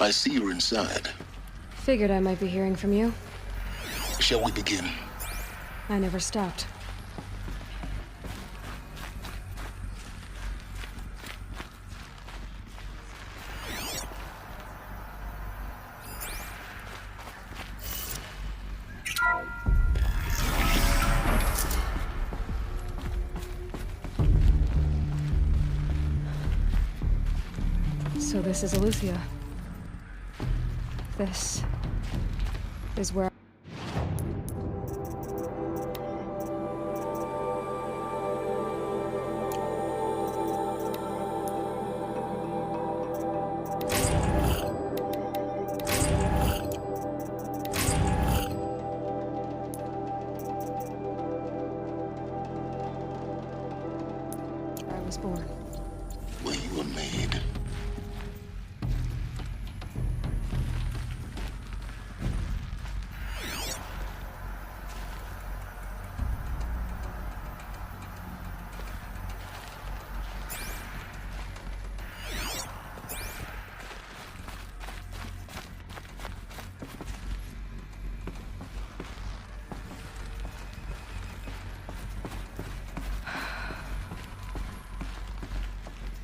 I see you're inside. Figured I might be hearing from you. Shall we begin? I never stopped. So this is Aletheia. This is where... I was born. Where you were made.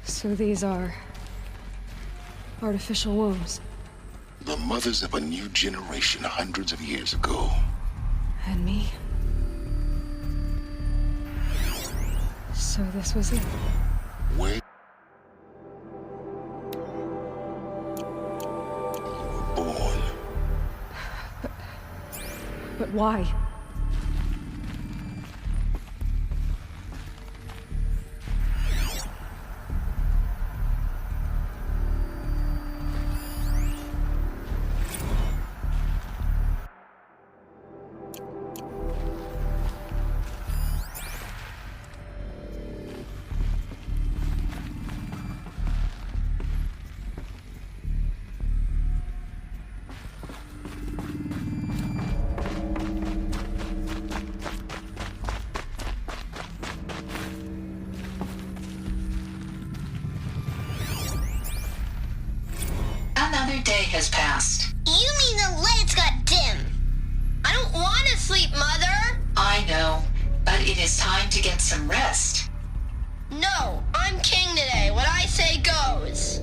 So these are... artificial wombs. The mothers of a new generation hundreds of years ago. And me. So this was it. Where you were born. But why? Another day has passed. You mean the lights got dim? I don't want to sleep, Mother! I know, but it is time to get some rest. No, I'm king today. What I say goes.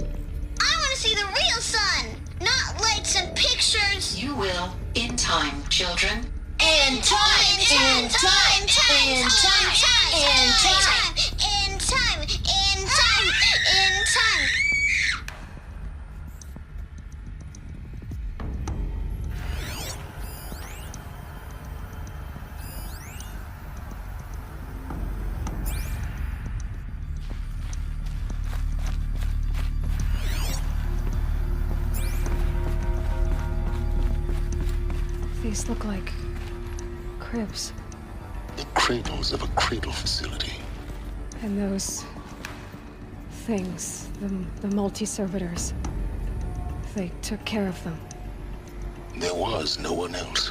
I want to see the real sun, not lights and pictures. You will, in time, children. In time, in time, in time, in time, in time, in time, in time, in time. These look like... cribs. The cradles of a cradle facility. And those... things, the multi-servitors. They took care of them. There was no one else.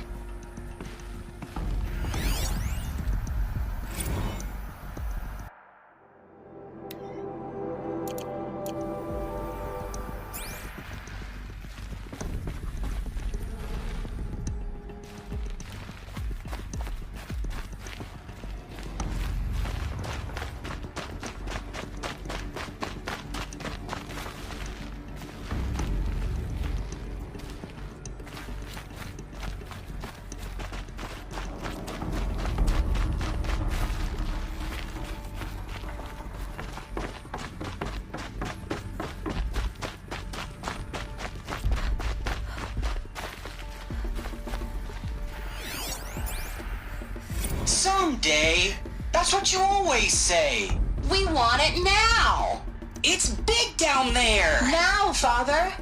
Someday. That's what you always say. We want it now! It's big down there. Now, Father!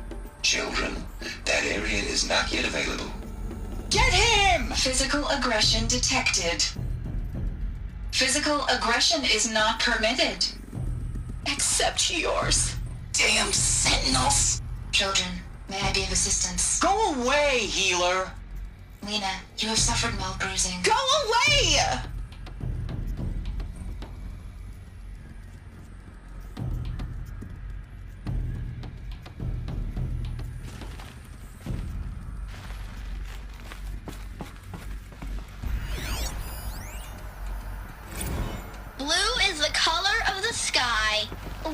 Children, that area is not yet available. Get him! Physical aggression detected. Physical aggression is not permitted. Except yours. Damn sentinels. Children, may I be of assistance? Go away, healer. Lena, you have suffered mild bruising. Go away!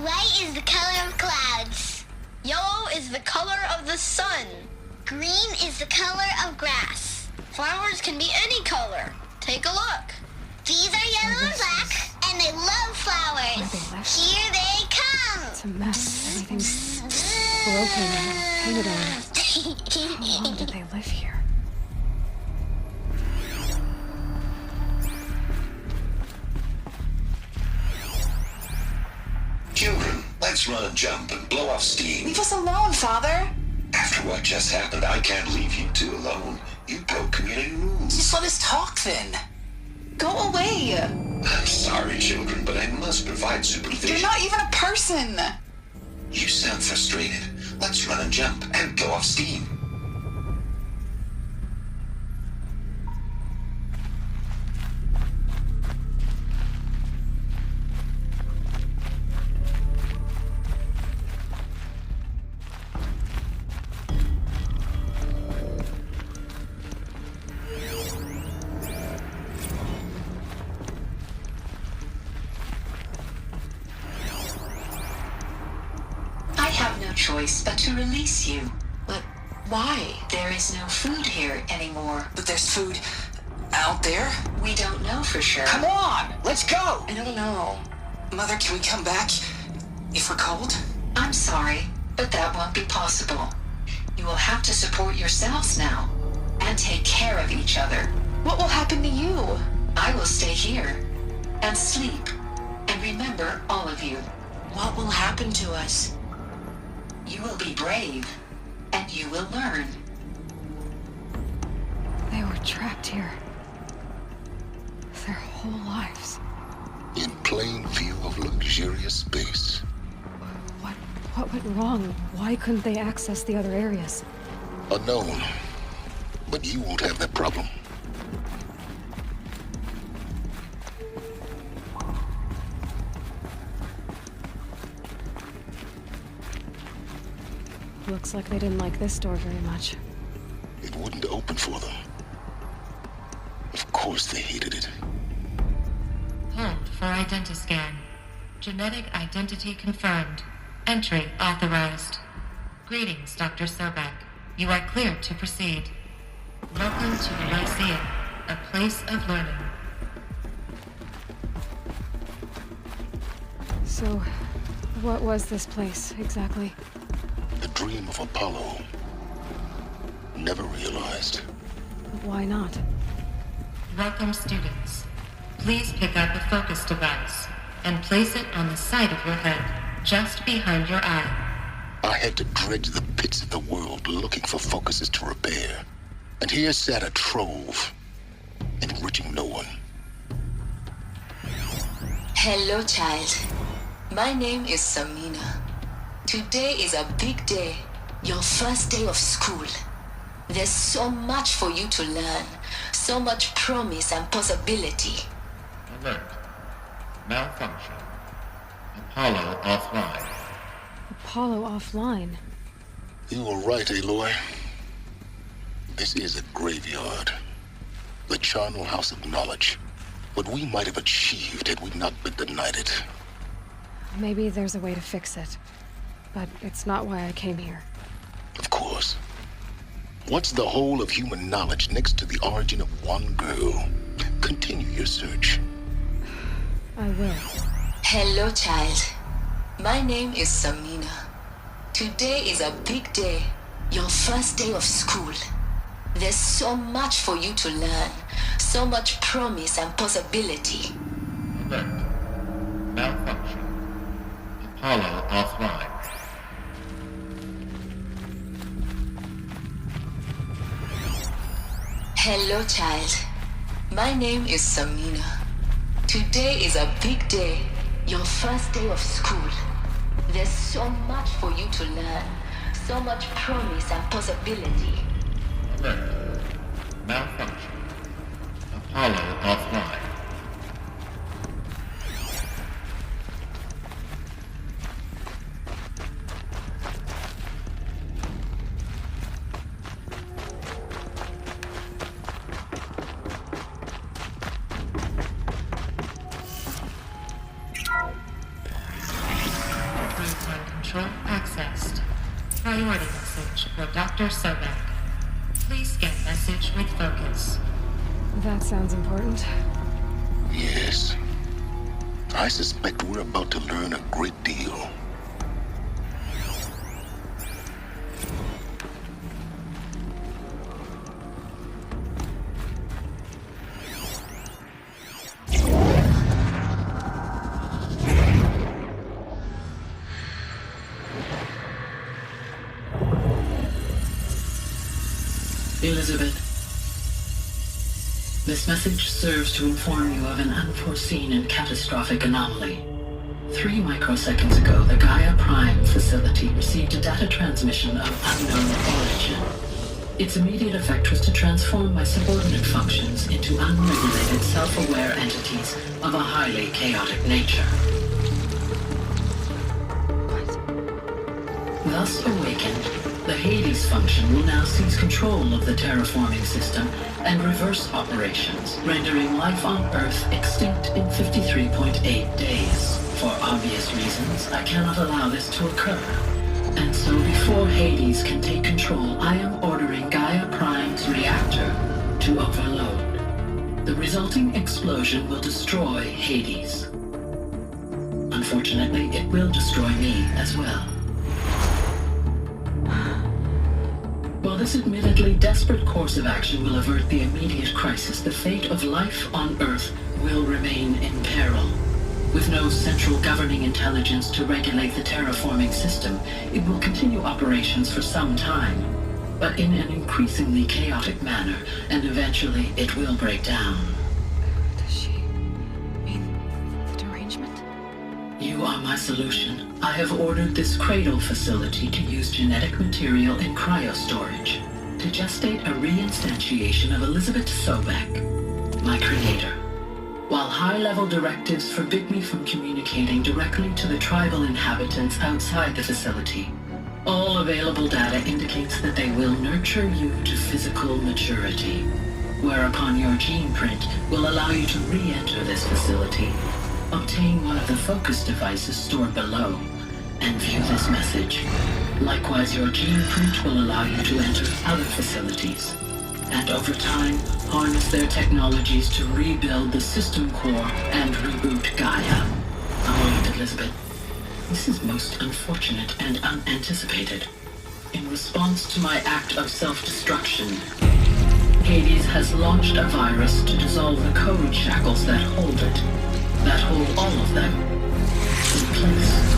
White is the color of clouds. Yellow is the color of the sun. Green is the color of grass. Flowers can be any color. Take a look. These are yellow and black, and they love flowers. Where they left? Here they come. It's a mess. Everything's broken and painted on. How long did they live here? Children, let's run and jump and blow off steam. Leave us alone, Father. After what just happened, I can't leave you two alone. You broke community rules. Just let us talk then. Go away. I'm sorry, children, but I must provide supervision. You're not even a person. You sound frustrated. Let's run and jump and blow off steam. I have no choice but to release you. But why? There is no food here anymore. But there's food out there? We don't know for sure. Come on, let's go. I don't know. Mother, can we come back if we're cold? I'm sorry, but that won't be possible. You will have to support yourselves now and take care of each other. What will happen to you? I will stay here and sleep and remember all of you. What will happen to us? You will be brave and you will learn. They were trapped here. Their whole lives. In plain view of luxurious space. What went wrong? Why couldn't they access the other areas? Unknown. But you won't have that problem. Looks like they didn't like this door very much. It wouldn't open for them. Of course they hated it. Hold for identiscan. Genetic identity confirmed. Entry authorized. Greetings, Dr. Sobek. You are cleared to proceed. Welcome to the Lyceum, a place of learning. So, what was this place, exactly? The dream of Apollo. Never realized. Why not? Welcome, students. Please pick up a focus device and place it on the side of your head, just behind your eye. I had to dredge the pits of the world looking for focuses to repair. And here sat a trove, enriching no one. Hello, child. My name is Samina. Today is a big day, your first day of school. There's so much for you to learn, so much promise and possibility. Alert. Malfunction. Apollo offline. Apollo offline. You were right, Aloy. This is a graveyard. The charnel house of knowledge. What we might have achieved had we not been denied it. Maybe there's a way to fix it. But it's not why I came here. Of course. What's the whole of human knowledge next to the origin of one girl? Continue your search. I will. Hello, child. My name is Samina. Today is a big day, your first day of school. There's so much for you to learn, so much promise and possibility. Alert. Malfunction. Apollo offline. Hello, child. My name is Samina. Today is a big day, your first day of school. There's so much for you to learn, so much promise and possibility. Alert. Malfunction. Apollo offline. control accessed. Priority message for Dr. Sobek. Please scan message with focus. That sounds important. Yes. I suspect we're about to learn a great deal. Elizabeth, this message serves to inform you of an unforeseen and catastrophic anomaly. 3 microseconds ago, the Gaia Prime facility received a data transmission of unknown origin. Its immediate effect was to transform my subordinate functions into unregulated, self-aware entities of a highly chaotic nature. Thus awakened, the Hades function will now seize control of the terraforming system and reverse operations, rendering life on Earth extinct in 53.8 days. For obvious reasons, I cannot allow this to occur. And so before Hades can take control, I am ordering Gaia Prime's reactor to overload. The resulting explosion will destroy Hades. Unfortunately, it will destroy me as well. While this admittedly desperate course of action will avert the immediate crisis, the fate of life on Earth will remain in peril. With no central governing intelligence to regulate the terraforming system, it will continue operations for some time, but in an increasingly chaotic manner, and eventually it will break down. Does she mean the derangement? You are my solution. I have ordered this cradle facility to use genetic material in cryostorage to gestate a reinstantiation of Elizabeth Sobek, my creator. While high-level directives forbid me from communicating directly to the tribal inhabitants outside the facility, all available data indicates that they will nurture you to physical maturity, whereupon your gene print will allow you to re-enter this facility, obtain one of the focus devices stored below, and view this message. Likewise, your gene print will allow you to enter other facilities, and over time, harness their technologies to rebuild the system core and reboot Gaia. A moment, Elizabeth. This is most unfortunate and unanticipated. In response to my act of self-destruction, Hades has launched a virus to dissolve the code shackles that hold it, that hold all of them in place.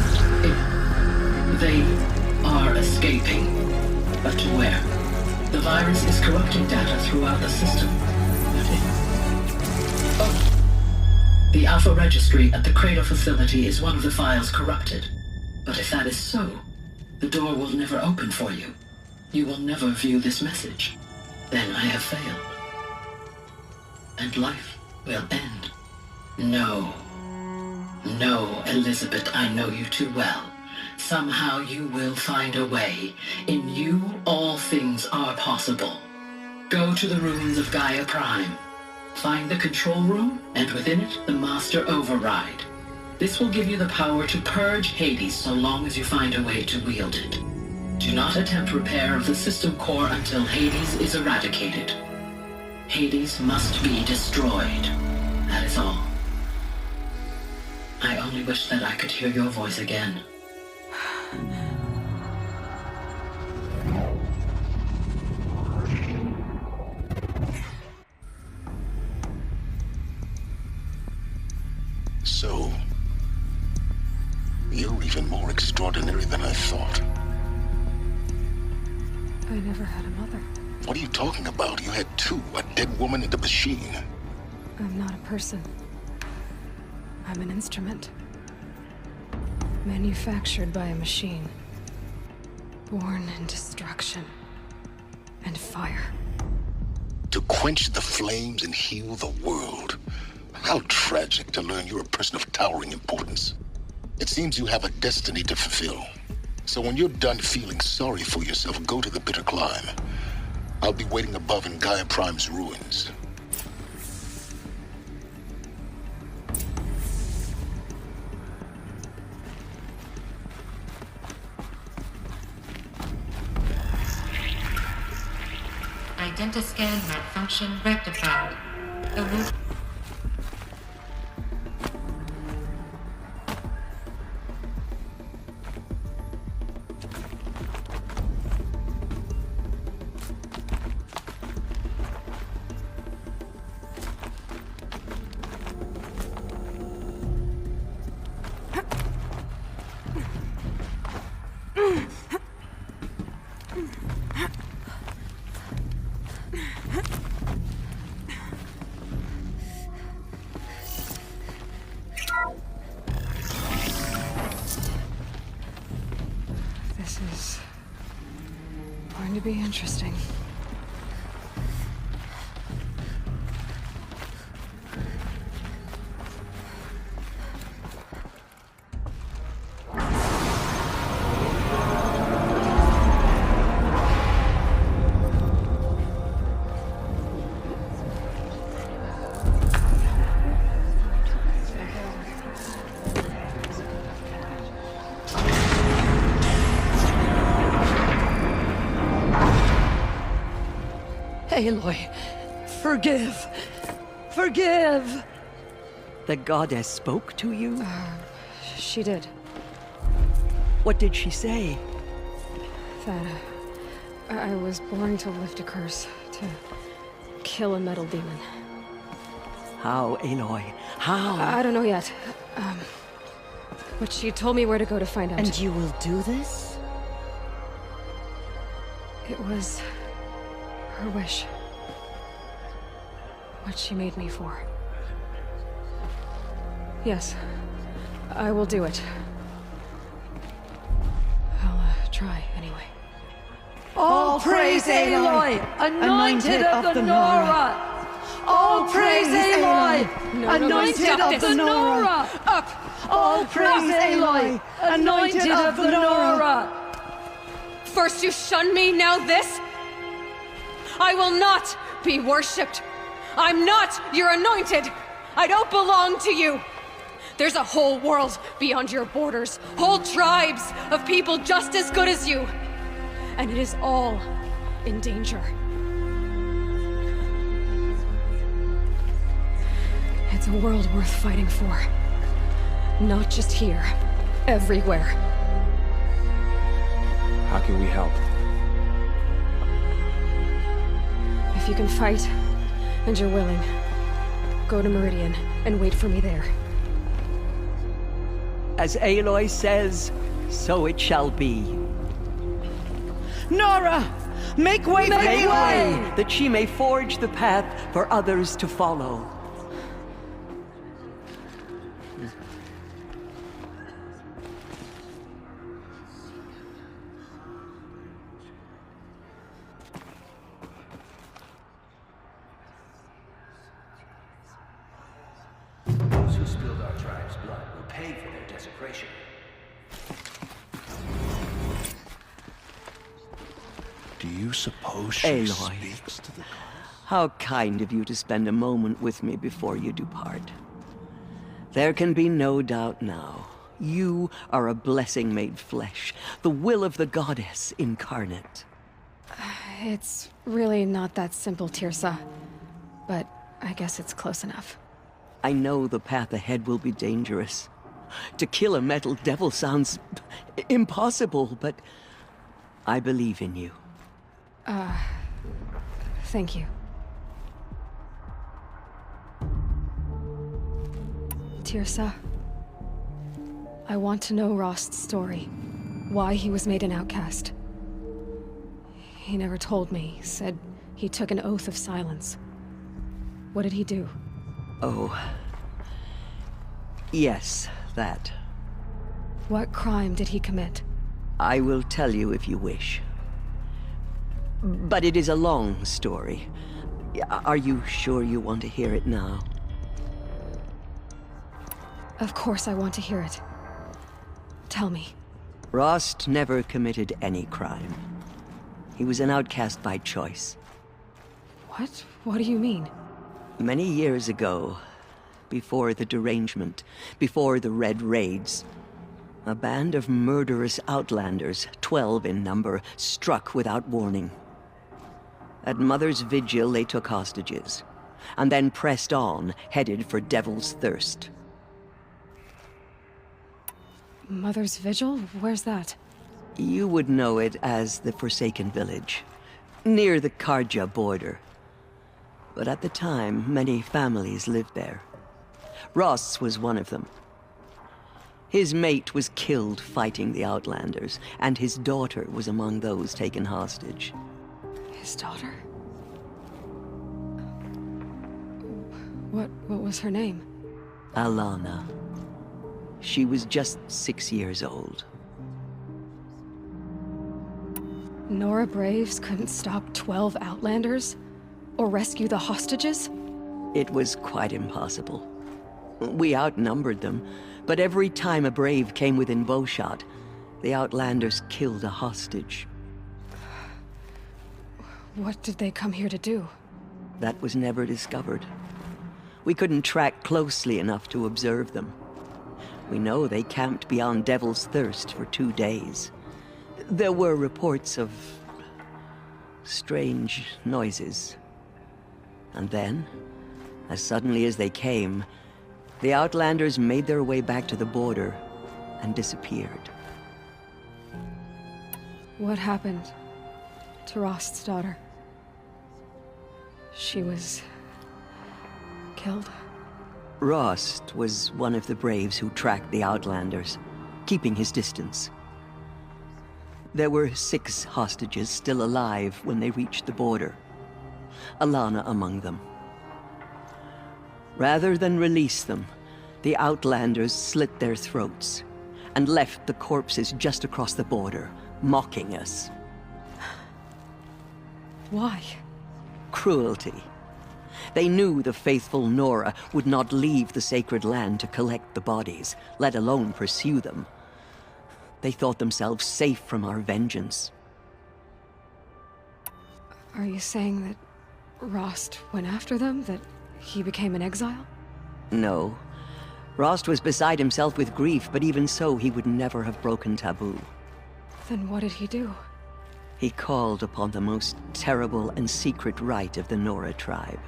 They are escaping, but to where? The virus is corrupting data throughout the system. The Alpha Registry at the Cradle facility is one of the files corrupted. But if that is so, the door will never open for you. You will never view this message. Then I have failed. And life will end. No. No, Elizabeth, I know you too well. Somehow you will find a way. In you, all things are possible. Go to the ruins of Gaia Prime. Find the control room, and within it, the master override. This will give you the power to purge Hades so long as you find a way to wield it. Do not attempt repair of the system core until Hades is eradicated. Hades must be destroyed. That is all. I only wish that I could hear your voice again. So, you're even more extraordinary than I thought. I never had a mother. What are you talking about? You had two, a dead woman and a machine. I'm not a person. I'm an instrument. Manufactured by a machine. Born in destruction and fire. To quench the flames and heal the world. How tragic to learn you're a person of towering importance. It seems you have a destiny to fulfill. So when you're done feeling sorry for yourself, go to the bitter climb. I'll be waiting above in Gaia Prime's ruins. Identiscan malfunction rectified. Eluded. This is going to be interesting. Aloy, forgive! Forgive! The goddess spoke to you? She did. What did she say? That I was born to lift a curse, to kill a metal demon. How, Aloy? How? I don't know yet. But she told me where to go to find out. And you will do this? It was her wish. What she made me for. Yes, I will do it. I'll try anyway. All praise Aloy, anointed of the Nora! All praise Aloy, anointed of the Nora! Up! All praise Aloy, anointed of the Nora! First you shun me, now this? I will not be worshipped. I'm not your anointed. I don't belong to you. There's a whole world beyond your borders, whole tribes of people just as good as you. And it is all in danger. It's a world worth fighting for. Not just here, everywhere. How can we help? If you can fight, and you're willing, go to Meridian and wait for me there. As Aloy says, so it shall be. Nora! Make way for Aloy, that she may forge the path for others to follow. Those who spilled our tribe's blood will pay for their desecration. Do you suppose she Aloy, speaks to the gods? How kind of you to spend a moment with me before you depart. There can be no doubt now. You are a blessing made flesh, the will of the goddess incarnate. It's really not that simple, Tirsa. But I guess it's close enough. I know the path ahead will be dangerous. To kill a metal devil sounds impossible, but I believe in you. Thank you. Tirsa, I want to know Rost's story. Why he was made an outcast. He never told me. Said he took an oath of silence. What did he do? Oh. Yes, that. What crime did he commit? I will tell you if you wish. But it is a long story. Are you sure you want to hear it now? Of course I want to hear it. Tell me. Rost never committed any crime. He was an outcast by choice. What? What do you mean? Many years ago, before the derangement, before the Red Raids, a band of murderous outlanders, 12 in number, struck without warning. At Mother's vigil, they took hostages, and then pressed on, headed for Devil's Thirst. Mother's Vigil? Where's that? You would know it as the Forsaken Village, near the Karja border. But at the time, many families lived there. Ross was one of them. His mate was killed fighting the Outlanders, and his daughter was among those taken hostage. His daughter? What was her name? Alana. She was just 6 years old. Nora Braves couldn't stop 12 Outlanders? Or rescue the hostages? It was quite impossible. We outnumbered them, but every time a Brave came within bowshot, the Outlanders killed a hostage. What did they come here to do? That was never discovered. We couldn't track closely enough to observe them. We know they camped beyond Devil's Thirst for 2 days. There were reports of strange noises. And then, as suddenly as they came, the Outlanders made their way back to the border and disappeared. What happened to Rost's daughter? She was killed? Rost was one of the Braves who tracked the Outlanders, keeping his distance. There were 6 hostages still alive when they reached the border, Alana among them. Rather than release them, the Outlanders slit their throats and left the corpses just across the border, mocking us. Why? Cruelty. They knew the faithful Nora would not leave the sacred land to collect the bodies, let alone pursue them. They thought themselves safe from our vengeance. Are you saying that Rost went after them? That he became an exile? No. Rost was beside himself with grief, but even so, he would never have broken taboo. Then what did he do? He called upon the most terrible and secret rite of the Nora tribe.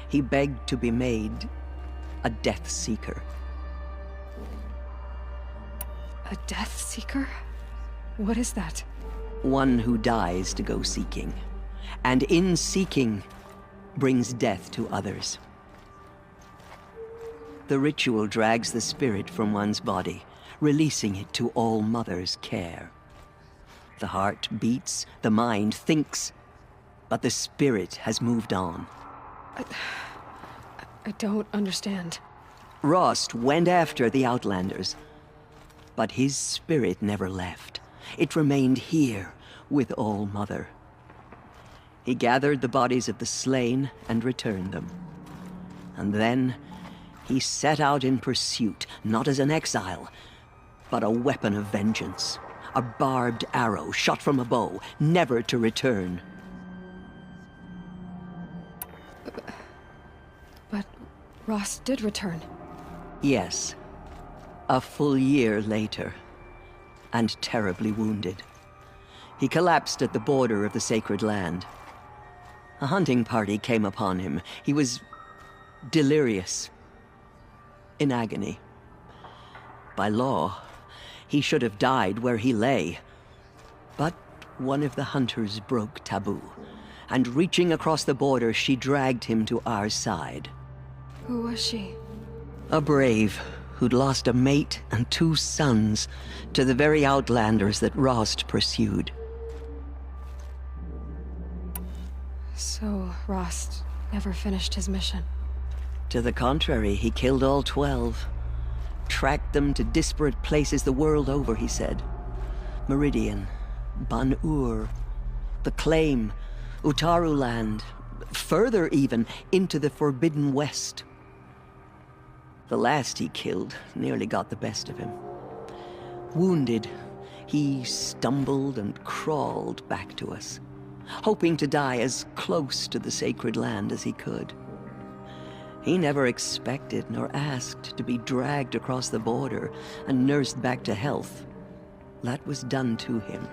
He begged to be made a Death Seeker. A Death Seeker? What is that? One who dies to go seeking, and in seeking, brings death to others. The ritual drags the spirit from one's body, releasing it to All Mother's care. The heart beats, the mind thinks, but the spirit has moved on. I don't understand. Rost went after the Outlanders, but his spirit never left. It remained here with All Mother. He gathered the bodies of the slain and returned them. And then he set out in pursuit, not as an exile, but a weapon of vengeance. A barbed arrow shot from a bow, never to return. But Rost did return. Yes. A full year later, and terribly wounded. He collapsed at the border of the sacred land. A hunting party came upon him. He was delirious, in agony. By law, he should have died where he lay. But one of the hunters broke taboo, and reaching across the border, she dragged him to our side. Who was she? A brave who'd lost a mate and 2 sons to the very Outlanders that Rost pursued. So Rost never finished his mission? To the contrary, he killed all 12. Tracked them to disparate places the world over, he said. Meridian, Ban-Ur, the Claim, Utaru Land, further even, into the Forbidden West. The last he killed nearly got the best of him. Wounded, he stumbled and crawled back to us, hoping to die as close to the sacred land as he could. He never expected nor asked to be dragged across the border and nursed back to health. That was done to him.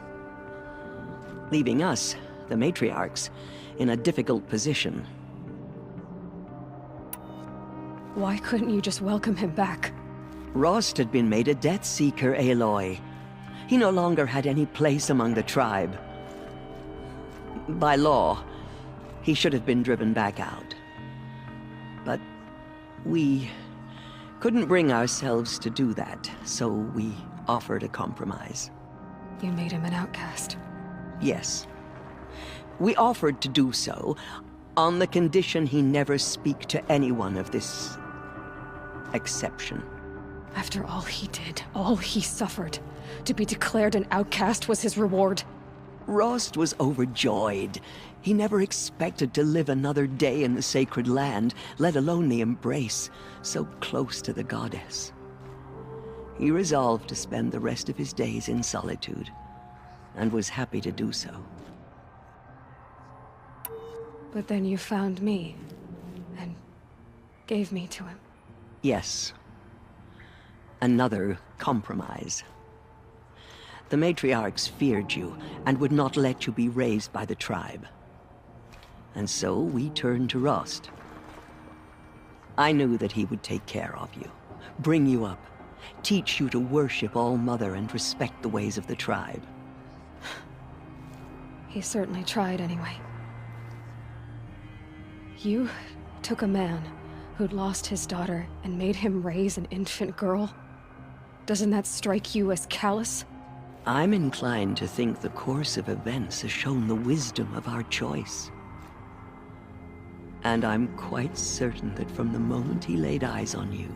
Leaving us the matriarchs in a difficult position. Why couldn't you just welcome him back? Rost had been made a Death Seeker, Aloy. He no longer had any place among the tribe. By law, he should have been driven back out. But we couldn't bring ourselves to do that, so we offered a compromise. You made him an outcast. Yes. We offered to do so on the condition he never speak to anyone of this exception. After all he did, all he suffered, to be declared an outcast was his reward. Rost was overjoyed. He never expected to live another day in the sacred land, let alone the embrace, so close to the goddess. He resolved to spend the rest of his days in solitude, and was happy to do so. But then you found me, and gave me to him. Yes. Another compromise. The matriarchs feared you, and would not let you be raised by the tribe. And so we turned to Rost. I knew that he would take care of you, bring you up, teach you to worship All-Mother and respect the ways of the tribe. He certainly tried anyway. You took a man who'd lost his daughter and made him raise an infant girl? Doesn't that strike you as callous? I'm inclined to think the course of events has shown the wisdom of our choice. And I'm quite certain that from the moment he laid eyes on you,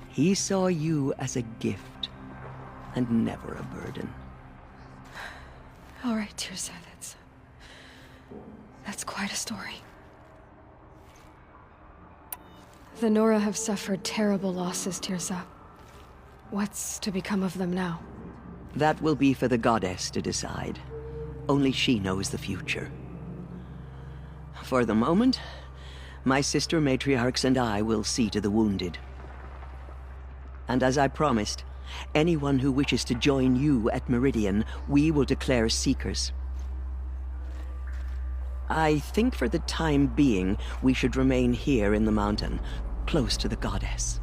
he saw you as a gift and never a burden. All right, Tirza, that's quite a story. The Nora have suffered terrible losses, Tirza. What's to become of them now? That will be for the goddess to decide. Only she knows the future. For the moment, my sister matriarchs and I will see to the wounded. And as I promised, anyone who wishes to join you at Meridian, we will declare seekers. I think for the time being, we should remain here in the mountain, close to the goddess.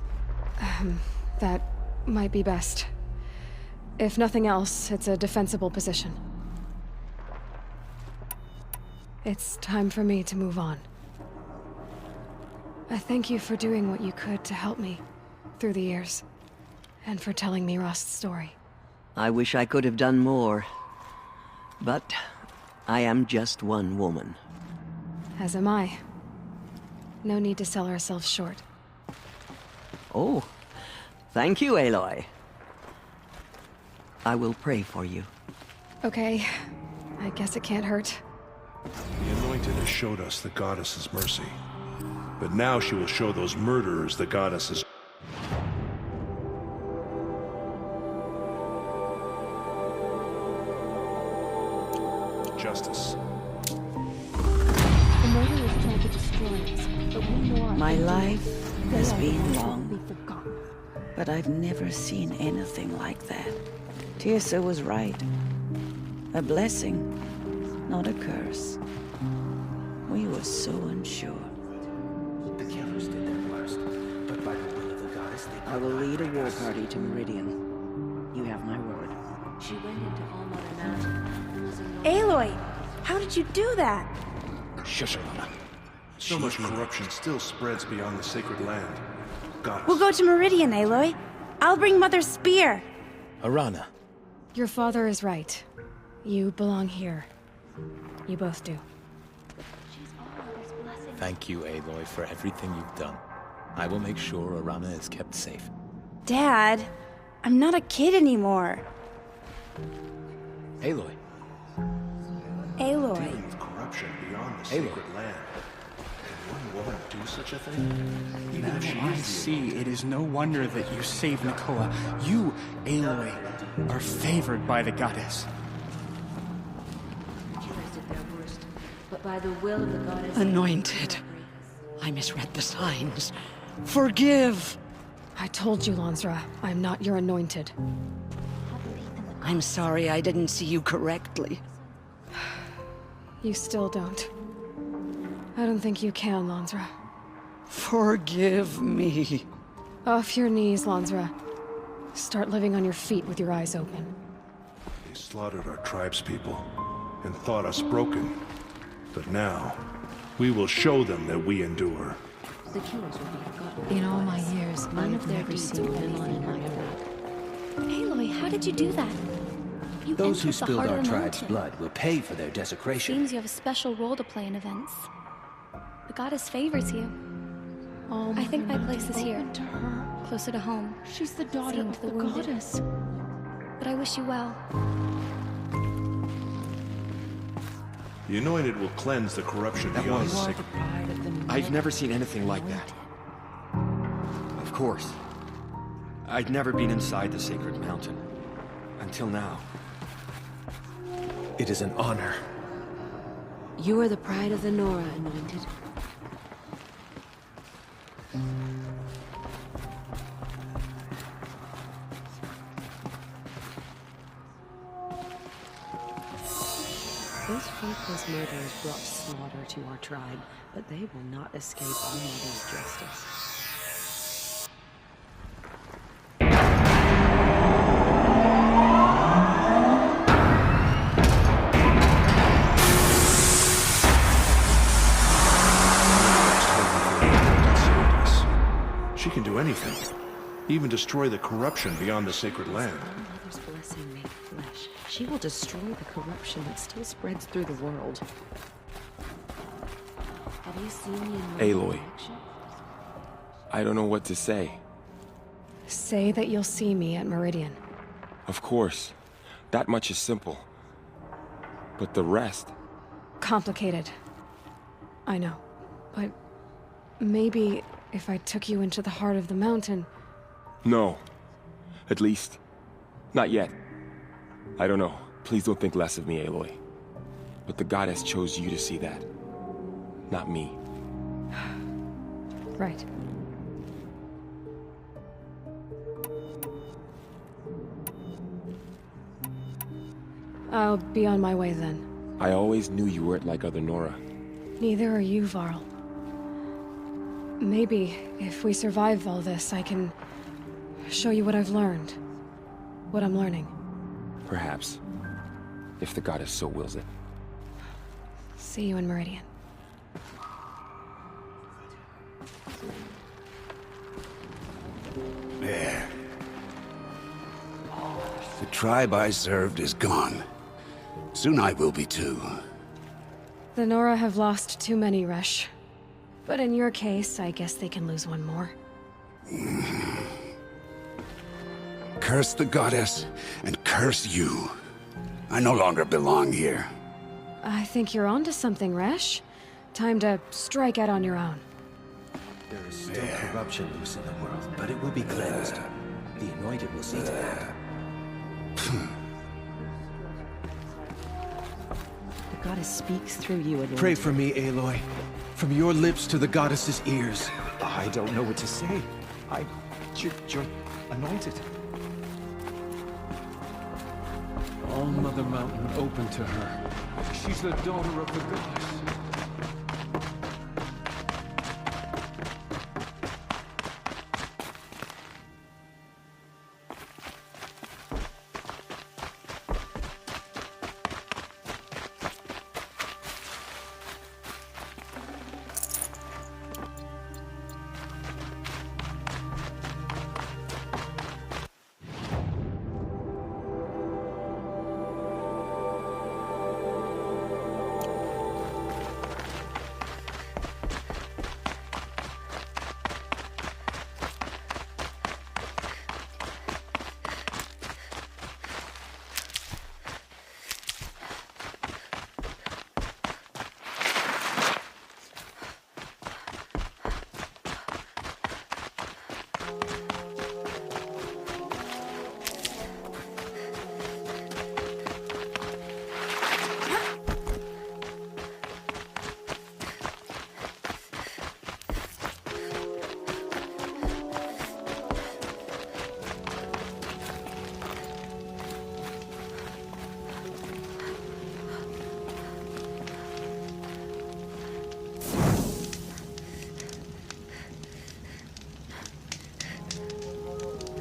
That might be best. If nothing else, it's a defensible position. It's time for me to move on. I thank you for doing what you could to help me through the years, and for telling me Rost's story. I wish I could have done more, but I am just one woman. As am I. No need to sell ourselves short. Oh, thank you, Aloy. I will pray for you. Okay, I guess it can't hurt. The Anointed has showed us the goddess's mercy. But now she will show those murderers the goddess's... justice. The murderers tried to destroy us, but we know My life has been long, but I've never seen anything like that. Tirza was right. A blessing, not a curse. We were so unsure. The killers did their worst, but by the will of the goddess, they... I will lead a war party to Meridian. You have my word. She went into All-Mother Mountain, losing no... Aloy! How did you do that? Shush, Arana. So much corruption still spreads beyond the sacred land. Goddess. We'll go to Meridian, Aloy. I'll bring Mother's spear. Arana. Your father is right. You belong here. You both do. Thank you, Aloy, for everything you've done. I will make sure Arana is kept safe. Dad, I'm not a kid anymore. Aloy. Aloy. Dealing with corruption beyond the sacred land. Can one woman do such a thing? Even if she I is the see. It is no wonder that you saved Nakoa. You, Aloy, are favored by the goddess. Killers did their worst, but by the will of the goddess... Anointed. I misread the signs. Forgive! I told you, Lansra, I'm not your anointed. I'm sorry I didn't see you correctly. You still don't. I don't think you can, Lansra. Forgive me. Off your knees, Lansra. Start living on your feet with your eyes open. They slaughtered our tribespeople and thought us broken. But now, we will show them that we endure. The killers will be forgotten. In all my years, None of their deeds will live on in my memory. Aloy, how did you do that? You Those who entered the spilled heart our of the tribe's mountain. blood will pay for their desecration. Seems you have a special role to play in events. The goddess favors you. Oh, I think my Mother place is Mountain, here, open to her. closer to home. She's the daughter Seeing of to the wounded. goddess. But I wish you well. The Anointed will cleanse the corruption beyond the sacred. I've never seen anything like that. Of course. I'd never been inside the sacred mountain. Until now. It is an honor. You are the pride of the Nora, Anointed. Those faithless murderers brought slaughter to our tribe, but they will not escape our mother's justice. She can do anything. Even destroy the corruption beyond the sacred land. Our mother's blessing made flesh. She will destroy the corruption that still spreads through the world. Have you seen the Anointed in action? I don't know what to say. Say that you'll see me at Meridian. Of course. That much is simple. But the rest... Complicated. I know. But maybe if I took you into the heart of the mountain... No. At least, not yet. I don't know. Please don't think less of me, Aloy. But the goddess chose you to see that. Not me. Right. I'll be on my way then. I always knew you weren't like other Nora. Neither are you, Varl. Maybe, if we survive all this, I can show you what I've learned. What I'm learning. Perhaps. If the goddess so wills it. See you in Meridian. There. The tribe I served is gone. Soon I will be too. The Nora have lost too many, Resh. But in your case, I guess they can lose one more. Curse the goddess, and curse you. I no longer belong here. I think you're onto something, Resh. Time to strike out on your own. There is still corruption loose in the world, but it will be cleansed. The Anointed will see to that. The goddess speaks through you, Anointed. Pray for me, Aloy. From your lips to the goddess's ears. I don't know what to say. You're anointed. All Mother Mountain open to her. She's the daughter of the goddess.